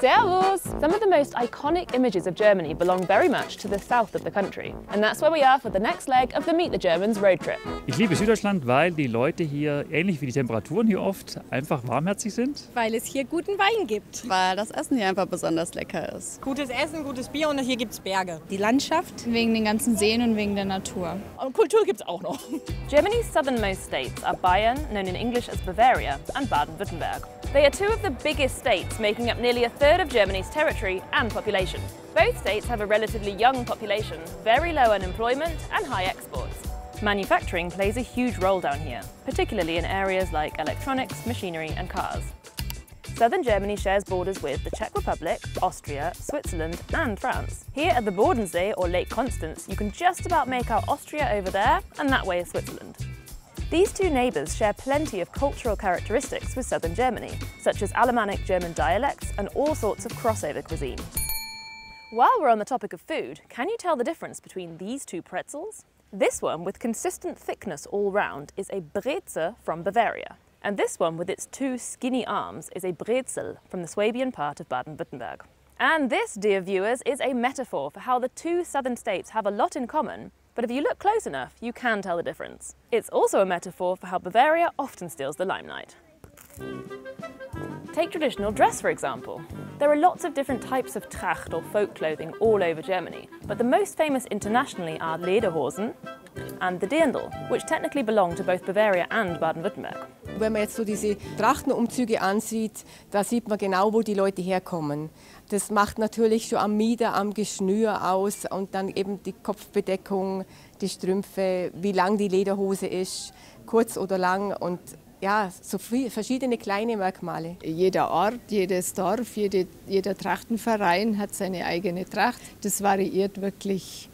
Servus! Some of the most iconic images of Germany belong very much to the south of the country. And that's where we are for the next leg of the Meet the Germans road trip. Ich liebe Süddeutschland, weil die Leute hier, ähnlich wie die Temperaturen hier oft, einfach warmherzig sind. Weil es hier guten Wein gibt. Weil das Essen hier einfach besonders lecker ist. Gutes Essen, gutes Bier und hier gibt es Berge. Die Landschaft. Wegen den ganzen Seen und wegen der Natur. Und Kultur gibt es auch noch. Germany's southernmost states are Bayern, known in English as Bavaria, and Baden-Württemberg. They are two of the biggest states, making up nearly a third of Germany's territory and population. Both states have a relatively young population, very low unemployment and high exports. Manufacturing plays a huge role down here, particularly in areas like electronics, machinery and cars. Southern Germany shares borders with the Czech Republic, Austria, Switzerland and France. Here at the Bodensee or Lake Constance, you can just about make out Austria over there, and that way is Switzerland. These two neighbours share plenty of cultural characteristics with southern Germany, such as Alemannic German dialects and all sorts of crossover cuisine. While we're on the topic of food, can you tell the difference between these two pretzels? This one, with consistent thickness all round, is a Brezel from Bavaria. And this one, with its two skinny arms, is a Brezel from the Swabian part of Baden-Württemberg. And this, dear viewers, is a metaphor for how the two southern states have a lot in common, but if you look close enough, you can tell the difference. It's also a metaphor for how Bavaria often steals the limelight. Take traditional dress, for example. There are lots of different types of Tracht or folk clothing all over Germany, but the most famous internationally are Lederhosen and the Dirndl, which technically belong to both Bavaria and Baden-Württemberg. Wenn man jetzt so diese Trachtenumzüge ansieht, da sieht man genau, wo die Leute herkommen. Das macht natürlich schon am Mieder, am Geschnür aus und dann eben die Kopfbedeckung, die Strümpfe, wie lang die Lederhose ist, kurz oder lang und ja, so verschiedene kleine Merkmale. Jeder Ort, jedes Dorf, jeder Trachtenverein hat seine eigene Tracht. Das variiert wirklich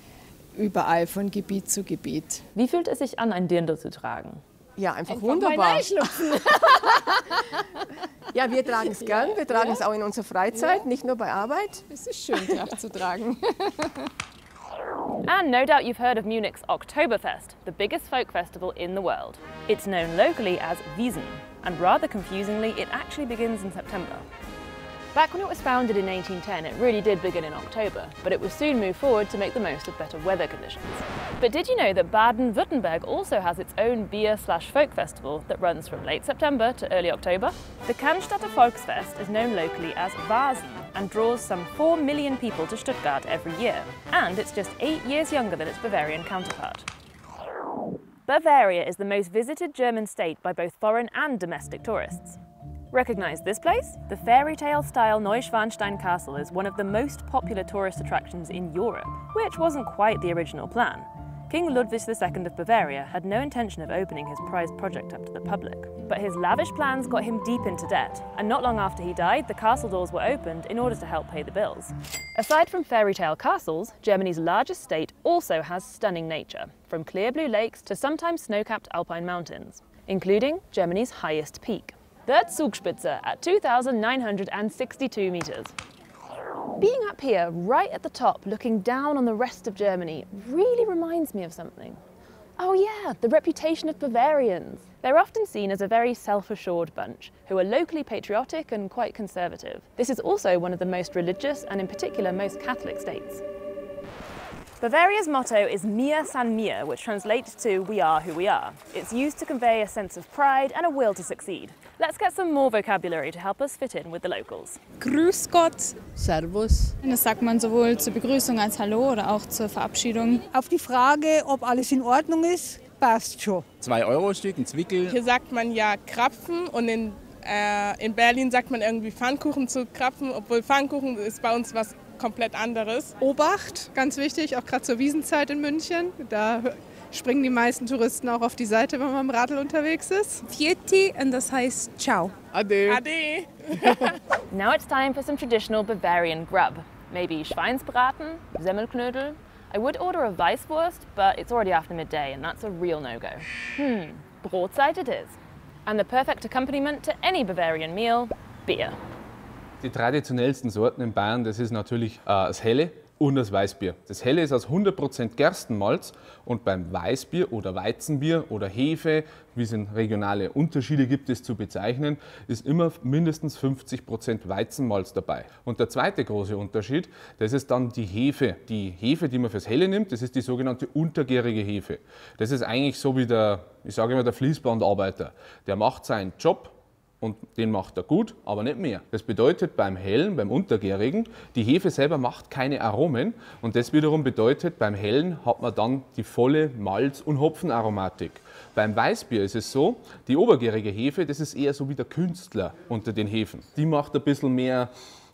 überall von Gebiet zu Gebiet. Wie fühlt es sich an, ein Dirndl zu tragen? Ja, einfach wunderbar. Ja, wir tragen es gern. Wir tragen es auch in unserer Freizeit, nicht nur bei Arbeit. Es ist schön, Tracht zu tragen. And no doubt you've heard of Munich's Oktoberfest, the biggest folk festival in the world. It's known locally as Wiesn, and rather confusingly, it actually begins in September. Back when it was founded in 1810, it really did begin in October, but it was soon moved forward to make the most of better weather conditions. But did you know that Baden-Württemberg also has its own beer/folk festival that runs from late September to early October? The Cannstatter Volksfest is known locally as Vasen and draws some 4 million people to Stuttgart every year. And it's just 8 years younger than its Bavarian counterpart. Bavaria is the most visited German state by both foreign and domestic tourists. Recognise this place? The fairy tale style Neuschwanstein castle is one of the most popular tourist attractions in Europe, which wasn't quite the original plan. King Ludwig II of Bavaria had no intention of opening his prized project up to the public, but his lavish plans got him deep into debt, and not long after he died, the castle doors were opened in order to help pay the bills. Aside from fairy tale castles, Germany's largest state also has stunning nature, from clear blue lakes to sometimes snow-capped alpine mountains, including Germany's highest peak, the Zugspitze at 2,962 meters. Being up here, right at the top, looking down on the rest of Germany, really reminds me of something. Oh yeah, the reputation of Bavarians. They're often seen as a very self-assured bunch, who are locally patriotic and quite conservative. This is also one of the most religious and in particular most Catholic states. Bavaria's motto is Mir san mir, which translates to we are who we are. It's used to convey a sense of pride and a will to succeed. Let's get some more vocabulary to help us fit in with the locals. Grüß Gott. Servus. Das sagt man sowohl zur Begrüßung als Hallo oder auch zur Verabschiedung. Auf die Frage, ob alles in Ordnung ist, passt schon. 2-Euro-Stück, ein Zwickel. Hier sagt man ja Krapfen und in Berlin sagt man irgendwie Pfannkuchen zu Krapfen, obwohl Pfannkuchen ist bei uns was komplett anderes. Obacht, ganz wichtig, auch gerade zur Wiesenzeit in München. Da springen die meisten Touristen auch auf die Seite, wenn man im Radl unterwegs ist. Vieti, und das heißt Ciao. Ade. Ade. Now it's time for some traditional Bavarian grub. Maybe Schweinsbraten, Semmelknödel. I would order a Weißwurst, but it's already after midday and that's a real no-go. Brotzeit it is. And the perfect accompaniment to any Bavarian meal, beer. Die traditionellsten Sorten in Bayern, das ist natürlich das Helle. und das Weißbier. Das Helle ist aus 100% Gerstenmalz und beim Weißbier oder Weizenbier oder Hefe, wie es in regionale Unterschiede gibt, es zu bezeichnen, ist immer mindestens 50% Weizenmalz dabei. Und der zweite große Unterschied, das ist dann die Hefe. Die Hefe, die man fürs Helle nimmt, das ist die sogenannte untergärige Hefe. Das ist eigentlich so wie der, ich sage immer, der Fließbandarbeiter. Der macht seinen Job und den macht er gut, aber nicht mehr. Das bedeutet beim Hellen, beim Untergärigen, die Hefe selber macht keine Aromen und das wiederum bedeutet, beim Hellen hat man dann die volle Malz- und Hopfenaromatik. Beim Weißbier ist es so, die obergärige Hefe, das ist eher so wie der Künstler unter den Hefen. Die macht ein bisschen mehr,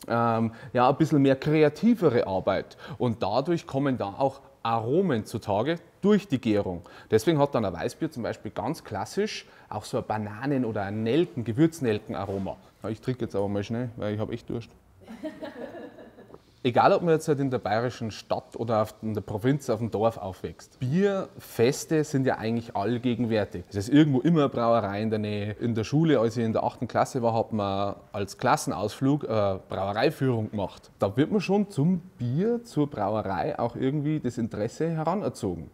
ein bisschen mehr kreativere Arbeit und dadurch kommen da auch Aromen zutage durch die Gärung. Deswegen hat dann ein Weißbier zum Beispiel ganz klassisch auch so ein Bananen- oder ein Gewürznelkenaroma. Ich trinke jetzt aber mal schnell, weil ich habe echt Durst. Egal, ob man jetzt halt in der bayerischen Stadt oder in der Provinz auf dem Dorf aufwächst. Bierfeste sind ja eigentlich allgegenwärtig. Es ist irgendwo immer eine Brauerei in der Nähe. In der Schule, als ich in der 8. Klasse war, hat man als Klassenausflug eine Brauereiführung gemacht. Da wird man schon zum Bier, zur Brauerei auch irgendwie das Interesse heranerzogen.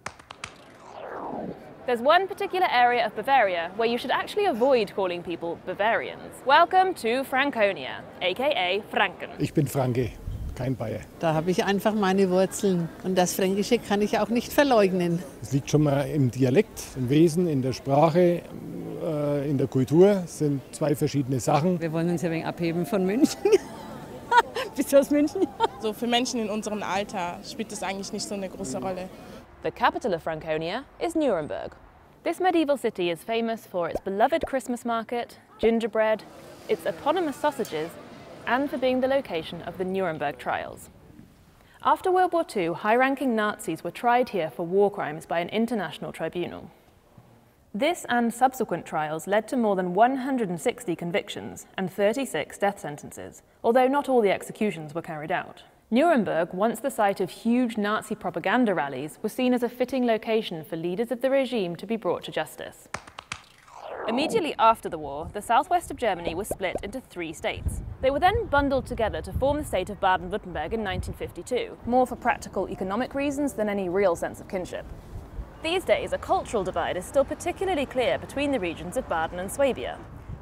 There's one particular area of Bavaria where you should actually avoid calling people Bavarians. Welcome to Franconia, aka Franken. Ich bin Franke. Kein Bayer. Da habe ich einfach meine Wurzeln und das Fränkische kann ich auch nicht verleugnen. Es liegt schon mal im Dialekt, im Wesen, in der Sprache, in der Kultur. Das sind zwei verschiedene Sachen. Wir wollen uns ja ein wenig abheben von München. Bist du aus München? So für Menschen in unserem Alter spielt das eigentlich nicht so eine große Rolle. The capital of Franconia is Nuremberg. This medieval city is famous for its beloved Christmas market, gingerbread, its eponymous sausages, and for being the location of the Nuremberg trials. After World War II, high-ranking Nazis were tried here for war crimes by an international tribunal. This and subsequent trials led to more than 160 convictions and 36 death sentences, although not all the executions were carried out. Nuremberg, once the site of huge Nazi propaganda rallies, was seen as a fitting location for leaders of the regime to be brought to justice. Immediately after the war, the southwest of Germany was split into 3 states. They were then bundled together to form the state of Baden-Württemberg in 1952, more for practical economic reasons than any real sense of kinship. These days, a cultural divide is still particularly clear between the regions of Baden and Swabia.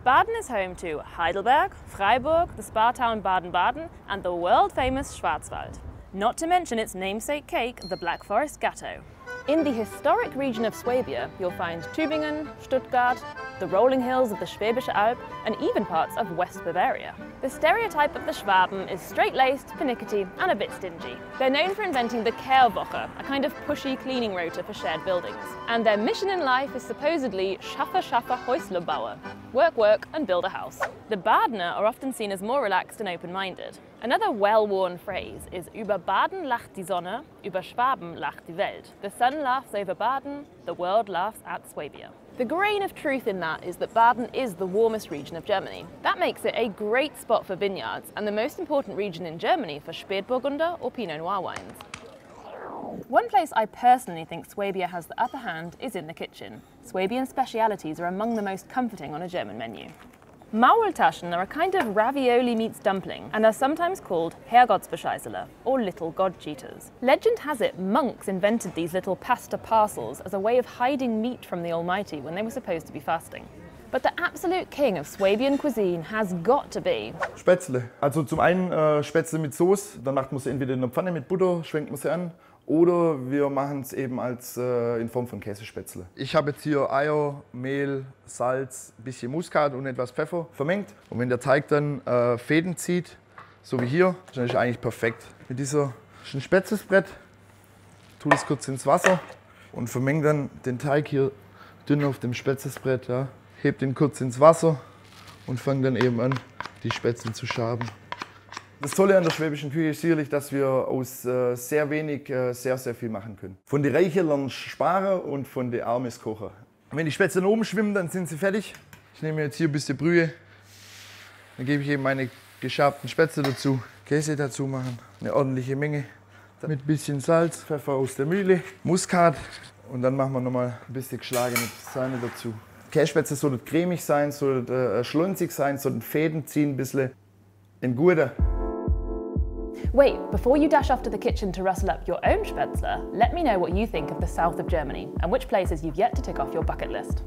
Baden is home to Heidelberg, Freiburg, the spa town Baden-Baden, and the world-famous Schwarzwald. Not to mention its namesake cake, the Black Forest Gatto. In the historic region of Swabia, you'll find Tübingen, Stuttgart, the rolling hills of the Schwäbischer Alb, and even parts of West Bavaria. The stereotype of the Schwaben is straight-laced, pernickety, and a bit stingy. They're known for inventing the Kehrwoche, a kind of pushy cleaning rota for shared buildings. And their mission in life is supposedly Schaffe, Schaffe, Häusle baue. Work, work, and build a house. The Badener are often seen as more relaxed and open-minded. Another well-worn phrase is über Baden lacht die Sonne, über Schwaben lacht die Welt. The sun laughs over Baden, the world laughs at Swabia. The grain of truth in that is that Baden is the warmest region of Germany. That makes it a great spot for vineyards and the most important region in Germany for Spätburgunder or Pinot Noir wines. One place I personally think Swabia has the upper hand is in the kitchen. Swabian specialities are among the most comforting on a German menu. Maultaschen are a kind of ravioli meets dumpling and are sometimes called Herrgottsbescheißele or little god cheaters. Legend has it monks invented these little pasta parcels as a way of hiding meat from the Almighty when they were supposed to be fasting. But the absolute king of Swabian cuisine has got to be Spätzle. Also zum einen Spätzle mit Soße, dann macht man sie entweder in der Pfanne mit Butter, schwenkt man sie an. Oder wir machen es eben in Form von Käsespätzle. Ich habe jetzt hier Eier, Mehl, Salz, ein bisschen Muskat und etwas Pfeffer vermengt. Und wenn der Teig dann Fäden zieht, so wie hier, dann ist es eigentlich perfekt. Mit dieser ein Spätzlebrett tue es kurz ins Wasser und vermenge dann den Teig hier dünn auf dem Spätzlebrett. Ja. Heb den kurz ins Wasser und fange dann eben an, die Spätzle zu schaben. Das Tolle an der schwäbischen Küche ist sicherlich, dass wir aus sehr wenig sehr viel machen können. Von den Reichen lernst du sparen und von den Armen kochen. Wenn die Spätzle oben schwimmen, dann sind sie fertig. Ich nehme jetzt hier ein bisschen Brühe. Dann gebe ich eben meine geschabten Spätzle dazu. Käse dazu machen, eine ordentliche Menge. Dann mit ein bisschen Salz, Pfeffer aus der Mühle, Muskat. Und dann machen wir nochmal ein bisschen geschlagene Sahne dazu. Käsespätzle sollten cremig sein, sollten schlunzig sein, sollten Fäden ziehen ein bisschen. Ein guter. Wait, before you dash off to the kitchen to rustle up your own Spätzle, let me know what you think of the south of Germany and which places you've yet to tick off your bucket list.